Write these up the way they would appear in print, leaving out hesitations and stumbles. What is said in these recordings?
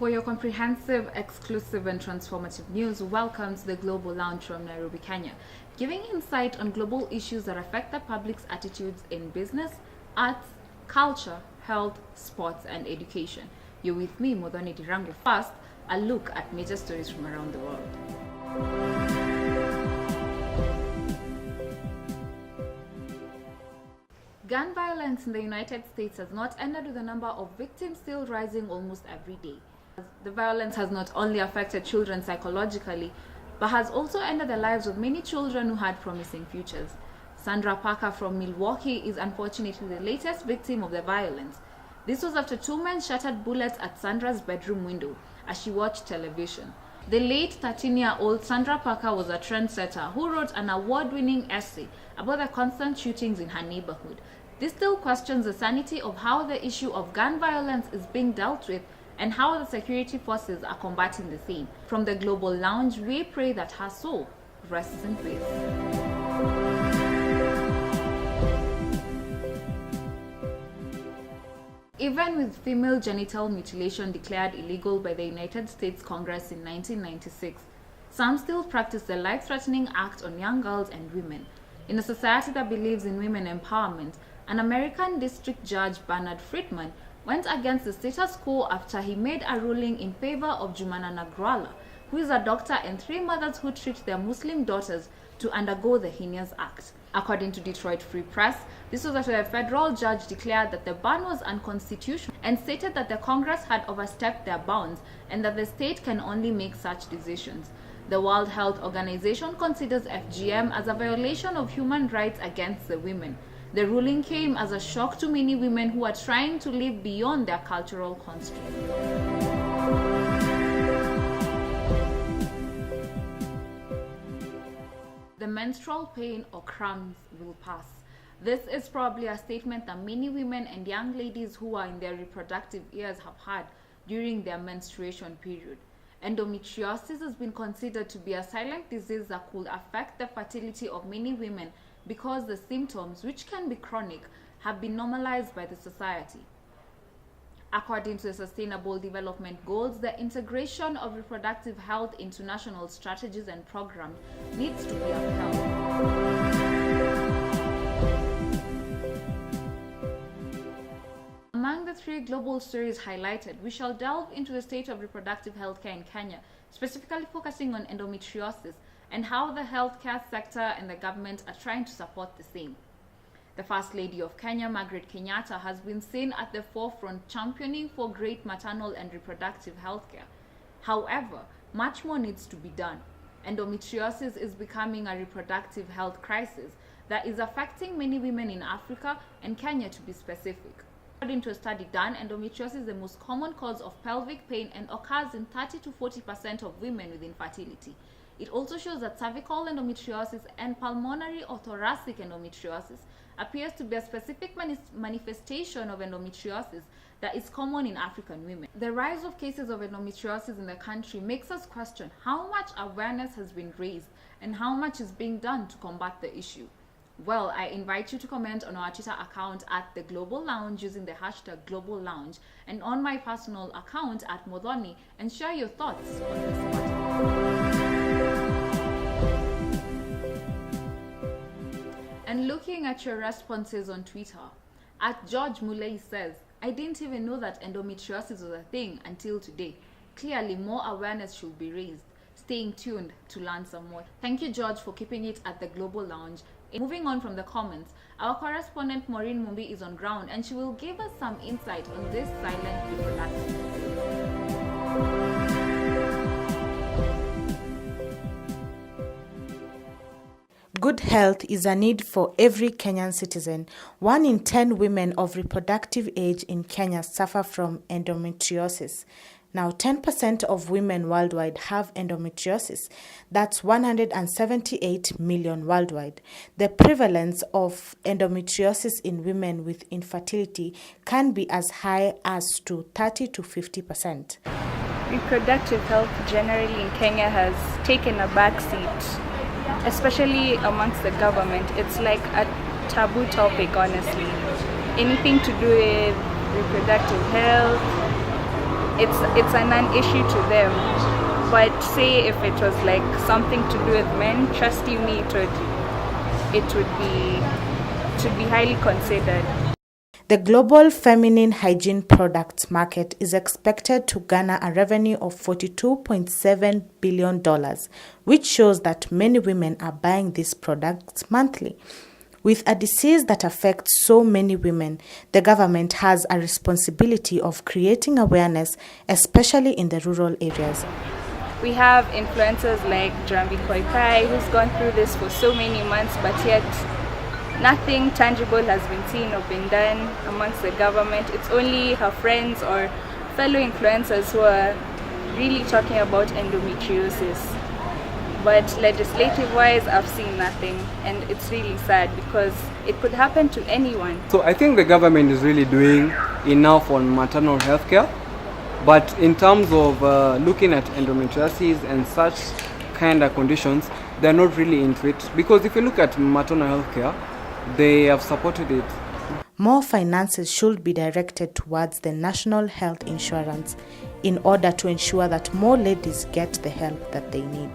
For your comprehensive, exclusive, and transformative news, welcome to the Global Lounge from Nairobi, Kenya, giving insight on global issues that affect the public's attitudes in business, arts, culture, health, sports, and education. You're with me, Muthoni Ndirangu. First, a look at major stories from around the world. Gun violence in the United States has not ended, with the number of victims still rising almost every day. The violence has not only affected children psychologically, but has also ended the lives of many children who had promising futures. Sandra Parker from Milwaukee is unfortunately the latest victim of the violence. This was after two men shattered bullets at Sandra's bedroom window as she watched television. The late 13-year-old Sandra Parker was a trendsetter who wrote an award-winning essay about the constant shootings in her neighborhood. This still questions the sanity of how the issue of gun violence is being dealt with and how the security forces are combating the same. From the Global Lounge, we pray that her soul rests in peace. Even with female genital mutilation declared illegal by the United States Congress in 1996, some still practice the life-threatening act on young girls and women. In a society that believes in women empowerment, an American district judge, Bernard Friedman, went against the status quo after he made a ruling in favor of Jumana Nagrala, who is a doctor and three mothers who treat their Muslim daughters to undergo the heinous act. According to Detroit Free Press, this was after a federal judge declared that the ban was unconstitutional and stated that the Congress had overstepped their bounds and that the state can only make such decisions. The World Health Organization considers FGM as a violation of human rights against the women. The ruling came as a shock to many women who are trying to live beyond their cultural constraints. The menstrual pain or cramps will pass. This is probably a statement that many women and young ladies who are in their reproductive years have had during their menstruation period. Endometriosis has been considered to be a silent disease that could affect the fertility of many women because the symptoms, which can be chronic, have been normalized by the society. According to the Sustainable Development Goals, the integration of reproductive health into national strategies and programs needs to be upheld. Among the three global stories highlighted, we shall delve into the state of reproductive healthcare in Kenya, specifically focusing on endometriosis and how the healthcare sector and the government are trying to support the same. The First Lady of Kenya, Margaret Kenyatta, has been seen at the forefront championing for great maternal and reproductive healthcare. However, much more needs to be done. Endometriosis is becoming a reproductive health crisis that is affecting many women in Africa and Kenya, to be specific. According to a study done, endometriosis is the most common cause of pelvic pain and occurs in 30 to 40% of women with infertility. It also shows that cervical endometriosis and pulmonary or thoracic endometriosis appears to be a specific manifestation of endometriosis that is common in African women. The rise of cases of endometriosis in the country makes us question how much awareness has been raised and how much is being done to combat the issue. Well, I invite you to comment on our Twitter account at The Global Lounge using the hashtag Global Lounge and on my personal account at Muthoni and share your thoughts on this matter. And looking at your responses on Twitter, at George Muley says, I didn't even know that endometriosis was a thing until today. Clearly, more awareness should be raised. Staying tuned to learn some more. Thank you, George, for keeping it at the Global Lounge. Moving on from the comments, our correspondent Maureen Mumbi is on ground and she will give us some insight on this silent reproductive disease. Good health is a need for every Kenyan citizen. 1 in 10 women of reproductive age in Kenya suffer from endometriosis. Now, 10% of women worldwide have endometriosis. That's 178 million worldwide. The prevalence of endometriosis in women with infertility can be as high as to 30 to 50%. Reproductive health generally in Kenya has taken a backseat, especially amongst the government. It's like a taboo topic, honestly. Anything to do with reproductive health, it's a non-issue to them. But say if it was like something to do with men, trust you me, it would be highly considered. The global feminine hygiene products market is expected to garner a revenue of $42.7 billion, which shows that many women are buying these products monthly. With a disease that affects so many women, the government has a responsibility of creating awareness, especially in the rural areas. We have influencers like Jambi Koikai, who's gone through this for so many months, but yet nothing tangible has been seen or been done amongst the government. It's only her friends or fellow influencers who are really talking about endometriosis. But legislative-wise, I've seen nothing, and it's really sad because it could happen to anyone. So I think the government is really doing enough on maternal health care, but in terms of looking at endometriosis and such kind of conditions, they're not really into it. Because if you look at maternal health care, they have supported it. More finances should be directed towards the national health insurance in order to ensure that more ladies get the help that they need.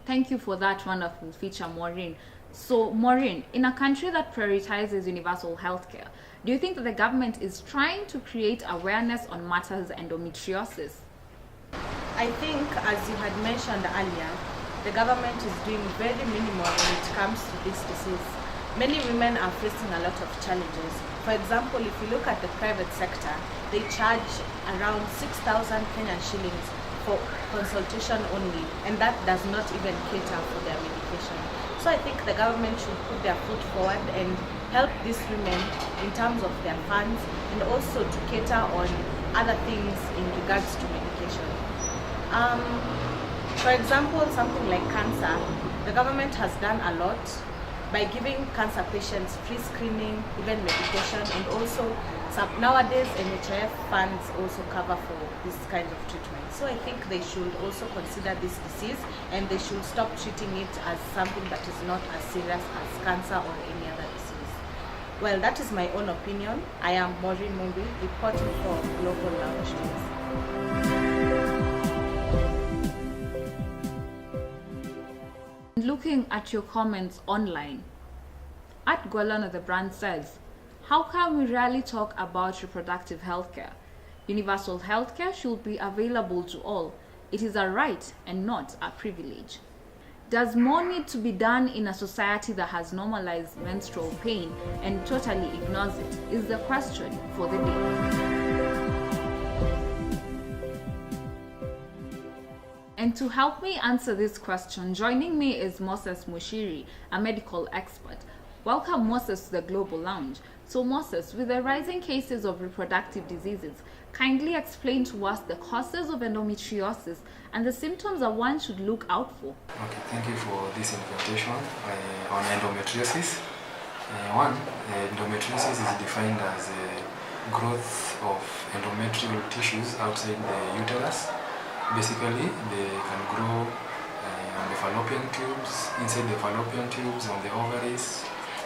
Thank you for that wonderful feature, Maureen. So, Maureen, in a country that prioritizes universal healthcare, do you think that the government is trying to create awareness on matters endometriosis? I think, as you had mentioned earlier, the government is doing very minimal when it comes to this disease. Many women are facing a lot of challenges. For example, if you look at the private sector, they charge around 6,000 Kenyan shillings for consultation only, and that does not even cater for their medication. So I think the government should put their foot forward and help these women in terms of their funds, and also to cater on other things in regards to medication. For example, something like cancer, the government has done a lot by giving cancer patients free screening, even medication, and also nowadays NHIF funds also cover for this kind of treatment. So I think they should also consider this disease, and they should stop treating it as something that is not as serious as cancer or any other disease. Well, that is my own opinion. I am Maureen Mumbi, reporting for Global Lounge News. Looking at your comments online, at Golano the brand says, how come we rarely talk about reproductive healthcare? Universal healthcare should be available to all. It is a right and not a privilege. Does more need to be done in a society that has normalized menstrual pain and totally ignores it? Is the question for the day. And to help me answer this question, joining me is Moses Mushiri, a medical expert. Welcome, Moses, to the Global Lounge. So, Moses, with the rising cases of reproductive diseases, kindly explain to us the causes of endometriosis and the symptoms that one should look out for. Okay, thank you for this invitation on endometriosis. Endometriosis is defined as a growth of endometrial tissues outside the uterus. Basically, they can grow on the fallopian tubes, inside the fallopian tubes, on the ovaries,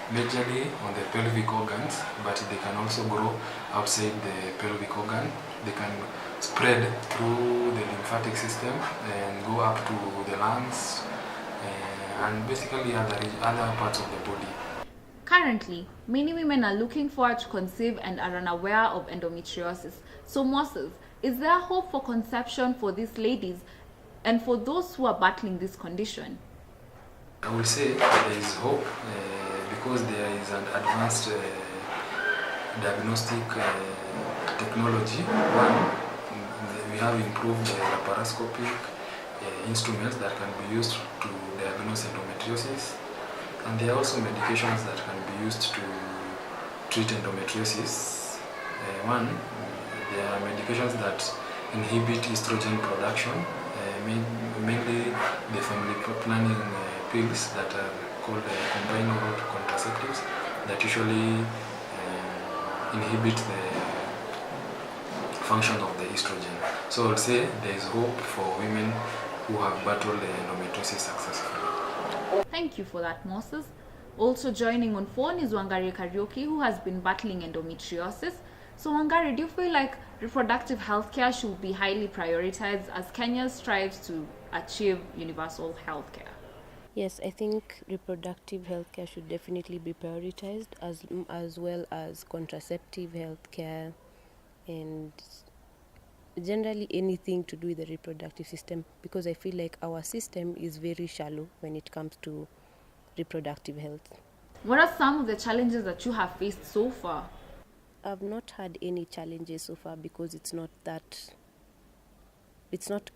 majorly on the pelvic organs, but they can also grow outside the pelvic organ. They can spread through the lymphatic system and go up to the lungs and basically other parts of the body. Currently, many women are looking forward to conceive and are unaware of endometriosis. So, Moses, is there hope for conception for these ladies and for those who are battling this condition? I will say there is hope because there is an advanced diagnostic technology. One, we have improved laparoscopic instruments that can be used to diagnose endometriosis, and there are also medications that can be used to treat endometriosis. One, there are medications that inhibit estrogen production, mainly the family planning pills that are called combined oral contraceptives that usually inhibit the function of the estrogen. So I'll say there is hope for women who have battled endometriosis successfully. Thank you for that, Moses. Also joining on phone is Wangari Kariuki, who has been battling endometriosis. So Wangari, do you feel like reproductive health care should be highly prioritized as Kenya strives to achieve universal health care? Yes, I think reproductive health care should definitely be prioritized as well as contraceptive health care and generally anything to do with the reproductive system, because I feel like our system is very shallow when it comes to reproductive health. What are some of the challenges that you have faced so far? I've not had any challenges so far because it's not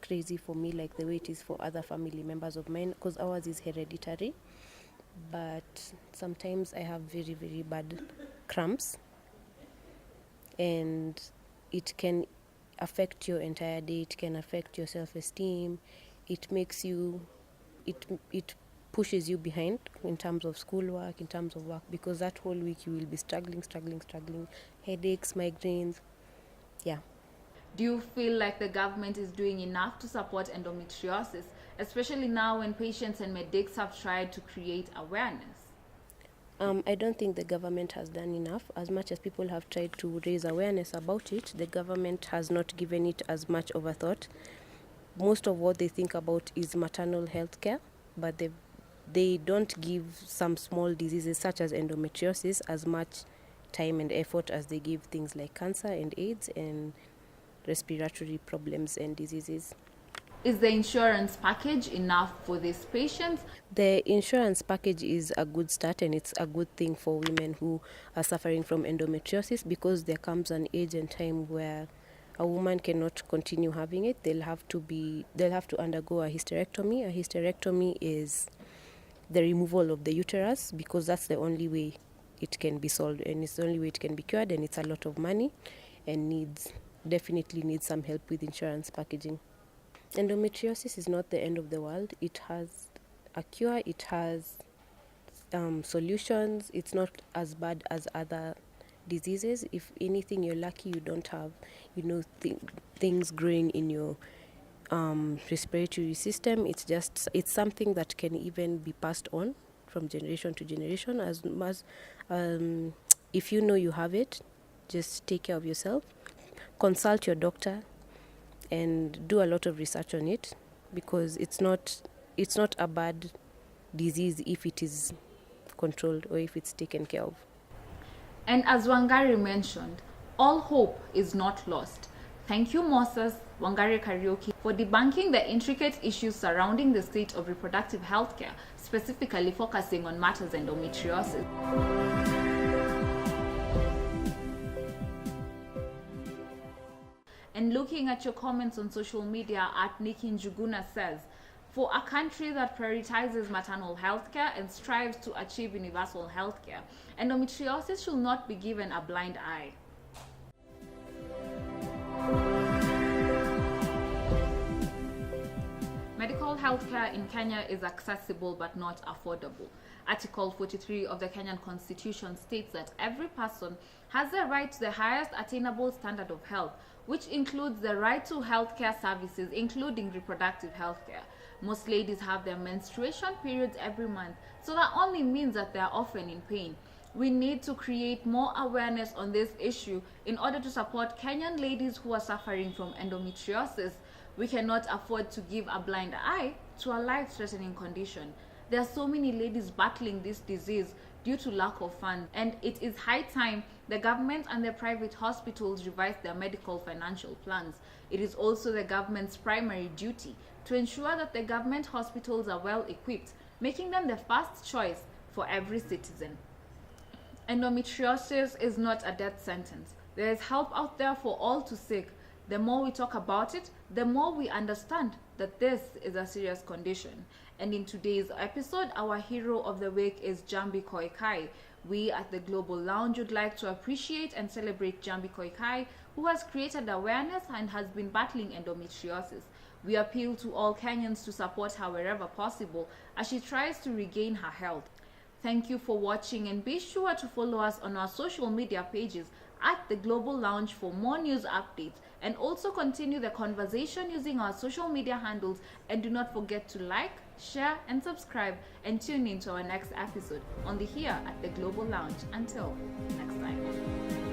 crazy for me like the way it is for other family members of mine, because ours is hereditary. But sometimes I have very, very bad cramps and it can affect your entire day. It can affect your self-esteem. It makes you, it pushes you behind in terms of schoolwork, in terms of work, because that whole week you will be struggling, headaches, migraines, yeah. Do you feel like the government is doing enough to support endometriosis, especially now when patients and medics have tried to create awareness? I don't think the government has done enough. As much as people have tried to raise awareness about it, the government has not given it as much of a thought. Most of what they think about is maternal health care, but they don't give some small diseases such as endometriosis as much time and effort as they give things like cancer and AIDS and respiratory problems and diseases. Is the insurance package enough for these patients? The insurance package is a good start, and it's a good thing for women who are suffering from endometriosis, because there comes an age and time where a woman cannot continue having it. They'll have to undergo a hysterectomy. A hysterectomy is the removal of the uterus, because that's the only way it can be solved, and it's the only way it can be cured, and it's a lot of money and definitely needs some help with insurance packaging. Endometriosis is not the end of the world. It has a cure, it has solutions. It's not as bad as other diseases. If anything, you're lucky you don't have, things growing in your respiratory system. It's something that can even be passed on from generation to generation. If you know you have it, just take care of yourself. Consult your doctor and do a lot of research on it, because it's not a bad disease if it is controlled or if it's taken care of. And as Wangari mentioned, all hope is not lost. Thank you, Moses Wangari Kariuki, for debunking the intricate issues surrounding the state of reproductive health care, specifically focusing on matters endometriosis. And looking at your comments on social media, at Nikki Njuguna says, for a country that prioritizes maternal health care and strives to achieve universal health care, endometriosis should not be given a blind eye. Medical health care in Kenya is accessible but not affordable. Article 43 of the Kenyan Constitution states that every person has the right to the highest attainable standard of health, which includes the right to healthcare services, including reproductive health care. Most ladies have their menstruation periods every month, so that only means that they are often in pain. We need to create more awareness on this issue in order to support Kenyan ladies who are suffering from endometriosis. We cannot afford to give a blind eye to a life-threatening condition. There are so many ladies battling this disease due to lack of funds, and it is high time the government and the private hospitals revise their medical financial plans. It is also the government's primary duty to ensure that the government hospitals are well equipped, making them the first choice for every citizen. Endometriosis is not a death sentence. There is help out there for all to seek. The more we talk about it, the more we understand that this is a serious condition. And in today's episode, our hero of the week is Jambi Koikai. We at the Global Lounge would like to appreciate and celebrate Jambi Koikai, who has created awareness and has been battling endometriosis. We appeal to all Kenyans to support her wherever possible as she tries to regain her health. Thank you for watching, and be sure to follow us on our social media pages at the Global Lounge for more news updates, and also continue the conversation using our social media handles. And do not forget to like, share and subscribe, and tune in to our next episode on the Here at the Global Lounge. Until next time.